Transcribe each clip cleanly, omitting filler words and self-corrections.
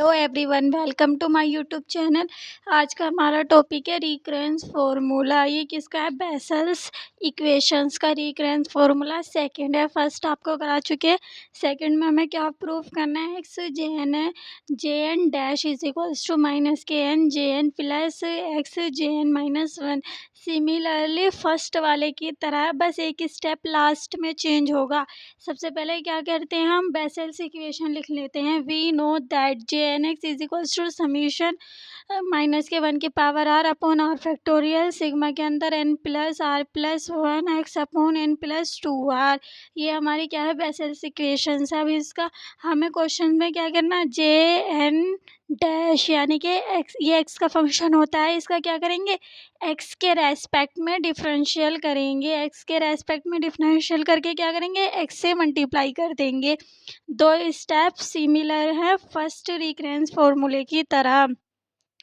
Hello everyone, welcome to my YouTube channel. आज का हमारा टॉपिक है रिकरेंस फार्मूला। ये किसका है? बेसल्स इक्वेशंस का रिकरेंस फार्मूला सेकंड है। फर्स्ट आपको करा चुके हैं, सेकंड में हमें क्या प्रूफ करना है? एक्स जे एन है, j n dash is equals to minus k n j n plus x j n minus one. Similarly first वाले की तरह बस एक स्टेप लास्ट में चेंज होगा। सबसे पहले क्या करते हैं, हम बेसल्स इक्वेशन लिख लेते हैं। We know that J n x is equals to summation minus के वन की power r upon r factorial sigma के अंदर n plus r plus one x upon n plus two r. ये हमारी क्या है? बेसल्स इक्वेशन है। अब इसका हमें क्वेश्चन में क्या करना? जे एन डैश यानी कि एक्स, ये एक्स का फंक्शन होता है, इसका क्या करेंगे? एक्स के रेस्पेक्ट में डिफरेंशियल करेंगे। एक्स के रेस्पेक्ट में डिफरेंशियल करके क्या करेंगे? एक्स से मल्टीप्लाई कर देंगे। दो स्टेप सिमिलर है फर्स्ट रिकरेंस फॉर्मूले की तरह।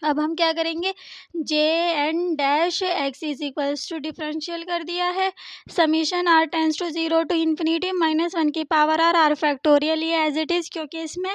अब हम क्या करेंगे? J n dash x is equals to differential कर दिया है, summation r tends to zero to infinity minus one की पावर आर आर फैक्टोरियल, ये एज इट इज़ क्योंकि इसमें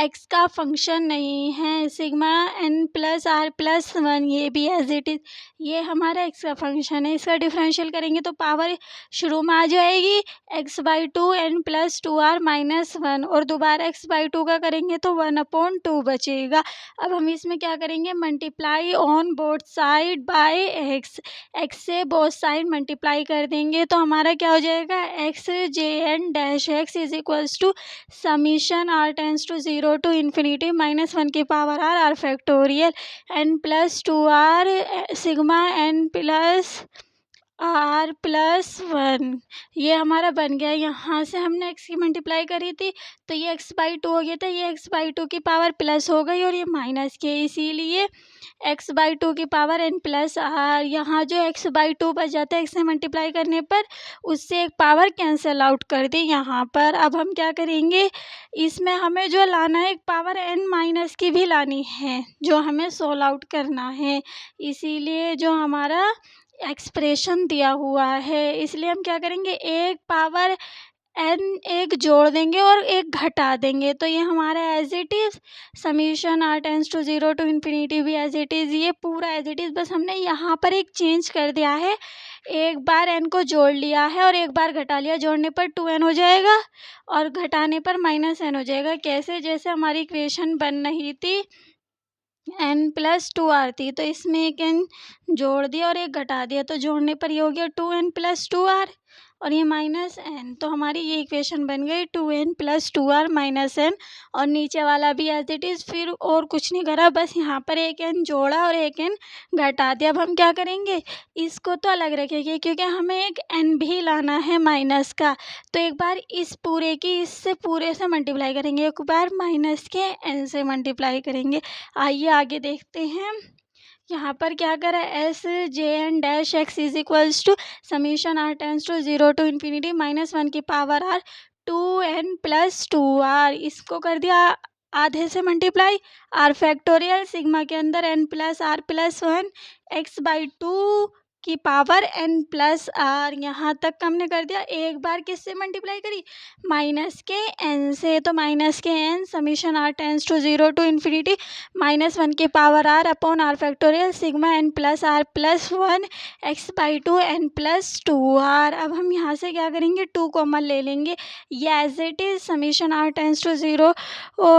एक्स का फंक्शन नहीं है। Sigma n plus r plus one, ये भी एज इट इज़, ये हमारा एक्स का फंक्शन है। इसका डिफरेंशियल करेंगे तो पावर शुरू में आ जाएगी x by two n plus two r minus one, और दोबारा एक्स बाई टू का करेंगे तो वन अपॉन टू बचेगा। अब हम इसमें क्या करेंगे? Multiply on both side by x, x से बोथ साइड मल्टीप्लाई कर देंगे तो हमारा क्या हो जाएगा? X j n dash x is equals to summation r tends to zero to infinity minus one की power r r factorial n plus two r sigma n plus r plus one. ये हमारा बन गया। यहाँ से हमने x की multiply करी थी तो ये एक्स बाई टू हो गया था, ये एक्स बाई टू की पावर प्लस हो गई और ये माइनस के, इसीलिए एक्स बाई टू की पावर एन प्लस आर। यहाँ जो एक्स बाई टू बच जाता है एक्स से मल्टीप्लाई करने पर, उससे एक पावर कैंसिल आउट कर दी यहाँ पर। अब हम क्या करेंगे? इसमें हमें जो लाना है, एक पावर एन माइनस की भी लानी है जो हमें सोल्व आउट करना है, इसीलिए जो हमारा एक्सप्रेशन दिया हुआ है, इसलिए हम क्या करेंगे? एक पावर एन एक जोड़ देंगे और एक घटा देंगे तो ये हमारा as it is summation r tends to zero to infinity भी एज इट इज़, ये पूरा एज इट इज़, बस हमने यहाँ पर एक चेंज कर दिया है। एक बार एन को जोड़ लिया है और एक बार घटा लिया। जोड़ने पर टू एन हो जाएगा और घटाने पर माइनस एन हो जाएगा। कैसे? जैसे हमारी इक्वेशन बन रही थी एन प्लस टू आर थी, तो इसमें एक एन जोड़ दिया और एक घटा दिया तो जोड़ने पर ये हो गया two n plus two r और ये माइनस एन, तो हमारी ये इक्वेशन बन गई two n plus two r minus n. और नीचे वाला भी एज इट इज़, फिर और कुछ नहीं करा, बस यहाँ पर एक एन जोड़ा और एक एन घटा दिया। अब हम क्या करेंगे? इसको तो अलग रखेंगे क्योंकि हमें एक एन भी लाना है माइनस का, तो एक बार इस पूरे की इससे पूरे से मल्टीप्लाई करेंगे, एक बार माइनस के एन से मल्टीप्लाई करेंगे। आइए आगे देखते हैं। यहाँ पर क्या करा? S j n dash x is equals to summation r tends to zero to infinity minus one की power r two n plus two r, इसको कर दिया आधे से मल्टीप्लाई, आर फैक्टोरियल सिग्मा के अंदर n plus r plus one x by two की power n plus r. यहाँ तक हमने कर दिया। एक बार किससे मल्टीप्लाई करी? माइनस के एन से, तो minus k n summation r tends to zero to infinity minus one की power r upon r factorial sigma n plus r plus one x by two n plus two r. अब हम यहाँ से क्या करेंगे? Two common ले लेंगे, ये as it is summation r tends to zero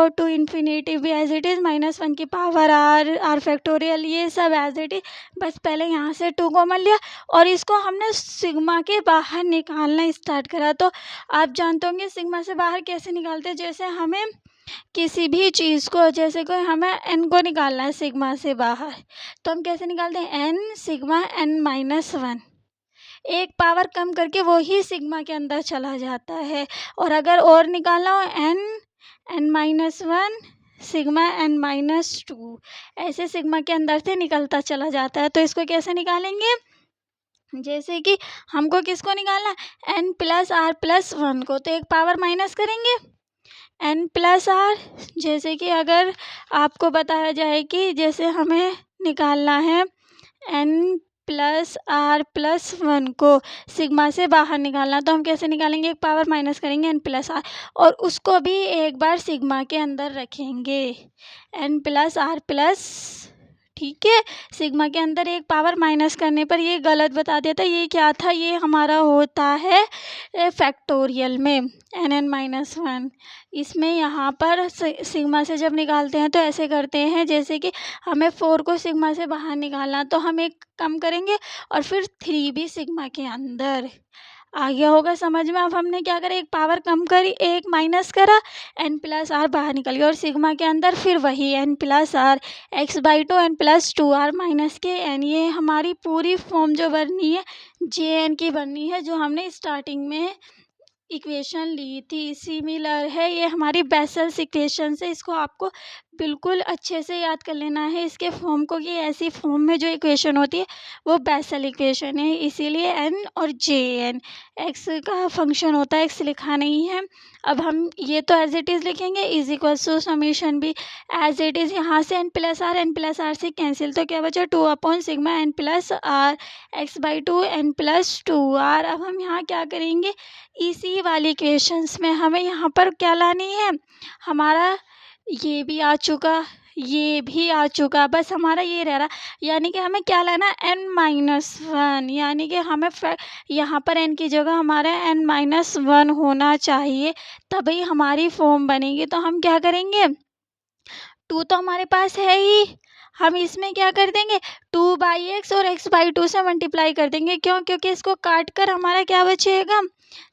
to infinity भी as it is minus one की पावर आर आर फैक्टोरियल, ये सब एज इट इज़। बस पहले यहाँ से टू कॉमन लिया और इसको हमने सिग्मा के बाहर निकालना स्टार्ट करा। तो आप जानते होंगे सिग्मा से बाहर कैसे निकालते हैं। जैसे हमें किसी भी चीज़ को, जैसे कोई हमें एन को निकालना है सिग्मा से बाहर, तो हम कैसे निकालते हैं? N sigma n minus one, एक पावर कम करके वो ही सिग्मा के अंदर चला जाता है। और अगर और निकालना हो n n minus one sigma n minus two, ऐसे सिग्मा के अंदर से निकलता चला जाता है। तो इसको कैसे निकालेंगे? जैसे कि हमको किसको निकालना है? N plus r plus one को, तो एक पावर माइनस करेंगे एन प्लस आर। जैसे कि अगर आपको बताया जाए कि जैसे हमें निकालना है एन प्लस आर प्लस 1 को सिग्मा से बाहर निकालना, तो हम कैसे निकालेंगे? एक पावर माइनस करेंगे एन प्लस आर और उसको भी एक बार सिग्मा के अंदर रखेंगे एन प्लस आर प्लस, ठीक है। सिग्मा के अंदर एक पावर माइनस करने पर ये गलत बता देता है, ये क्या था? ये हमारा होता है फैक्टोरियल में n(-1). इसमें यहाँ पर सिग्मा से जब निकालते हैं तो ऐसे करते हैं जैसे कि हमें 4 को सिग्मा से बाहर निकालना, तो हम एक कम करेंगे और फिर 3 भी सिग्मा के अंदर। आ गया होगा समझ में? अब हमने क्या करा, एक पावर कम करी, एक माइनस करा, n प्लस आर बाहर निकल गया और सिग्मा के अंदर फिर वही n plus r x/2 n plus 2r minus के n। ये हमारी पूरी फॉर्म जो बननी है Jn की बननी है, जो हमने स्टार्टिंग में इक्वेशन ली थी। सिमिलर है, ये हमारी बेसल्स इक्वेशन से, इसको आपको बिल्कुल अच्छे से याद कर लेना है इसके फॉर्म को, कि ऐसी फॉर्म में जो इक्वेशन होती है वो बेसल इक्वेशन है। इसीलिए n और Jn x का फंक्शन होता है, x लिखा नहीं है। अब हम ये तो एज इट इज़ लिखेंगे, इज इक्वल टू समीशन भी एज इट इज़। यहाँ से n प्लस आर से कैंसिल, तो क्या बचा? 2/सिग्मा n plus r x/2 n plus 2r। अब हम यहाँ क्या करेंगे, इसी वाली इक्वेशंस में हमें यहाँ पर क्या लानी है, हमारा ये भी आ चुका, ये भी आ चुका, बस हमारा ये रह रहा, यानी कि हमें क्या लाना है? n-1, यानी कि हमें यहाँ पर n की जगह हमारा n-1 होना चाहिए, तभी हमारी फॉर्म बनेगी। तो हम क्या करेंगे, 2 तो हमारे पास है ही, हम इसमें क्या कर देंगे, 2/x और x/2 से मल्टीप्लाई कर देंगे। क्यों? क्योंकि इसको काट कर हमारा क्या बचेगा,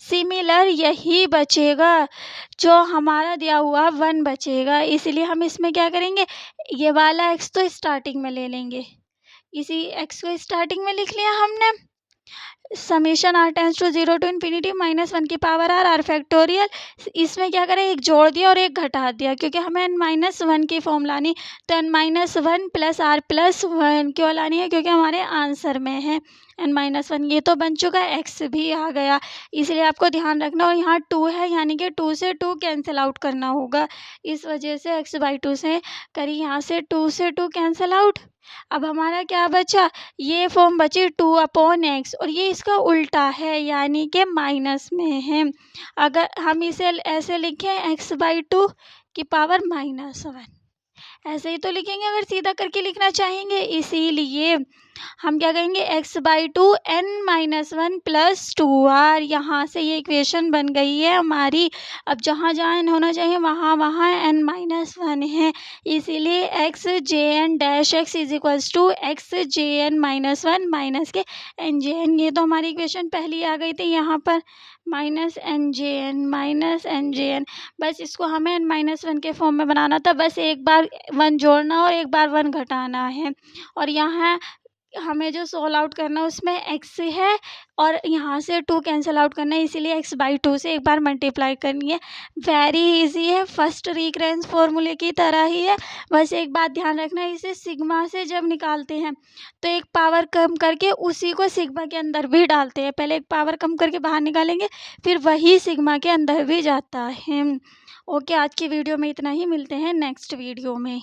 सिमिलर यही बचेगा, जो हमारा दिया हुआ 1 बचेगा। इसलिए हम इसमें क्या करेंगे, ये वाला x तो स्टार्टिंग में ले लेंगे, इसी x को स्टार्टिंग में लिख लिया हमने। Summation r tends to 0 to infinity -1 की पावर r फैक्टोरियल। इसमें क्या करें, एक जोड़ दिया और एक घटा दिया, क्योंकि हमें n-1 की फॉर्म लानी, तो n-1 प्लस r प्लस 1 क्यों लानी है? क्योंकि हमारे आंसर में है n-1, ये तो बन चुका है, x भी आ गया, इसलिए आपको ध्यान रखना। और यहाँ 2 है, यानी कि 2 से 2 कैंसिल आउट करना होगा, इस वजह से x/2 से करी, यहाँ से 2 से 2 कैंसिल आउट। अब हमारा क्या बचा, ये फॉर्म बची 2/x और ये इसका उल्टा है, यानी कि माइनस में है। अगर हम इसे ऐसे लिखें x/2 की पावर -1, ऐसे ही तो लिखेंगे अगर सीधा करके लिखना चाहेंगे। इसीलिए हम क्या कहेंगे, x/2 n-1 प्लस 2r, यहाँ से ये इक्वेशन बन गई है हमारी। अब जहाँ जहाँ n होना चाहिए वहाँ वहाँ n-1 है, इसीलिए x/Jn-x is equals to x/Jn-1 minus के n-Jn। ये तो हमारी इक्वेशन पहली आ गई थी, यहाँ पर -n-Jn, बस इसको हमें n-1 के फॉर्म में बनाना था। बस एक बार 1 जोड़ना और एक बार 1 घटाना है, और यहाँ हमें जो सोल्व आउट करना है उसमें x है और यहाँ से 2 कैंसिल आउट करना है, इसीलिए x/2 से एक बार मल्टीप्लाई करनी है। वेरी इजी है, फर्स्ट रिकरेंस फॉर्मूले की तरह ही है। बस एक बात ध्यान रखना, इसे सिग्मा से जब निकालते हैं तो एक पावर कम करके उसी को सिग्मा के अंदर भी डालते हैं। पहले एक पावर कम करके बाहर निकालेंगे, फिर वही सिग्मा के अंदर भी जाता है। ओके, आज की वीडियो में इतना ही, मिलते हैं नेक्स्ट वीडियो में।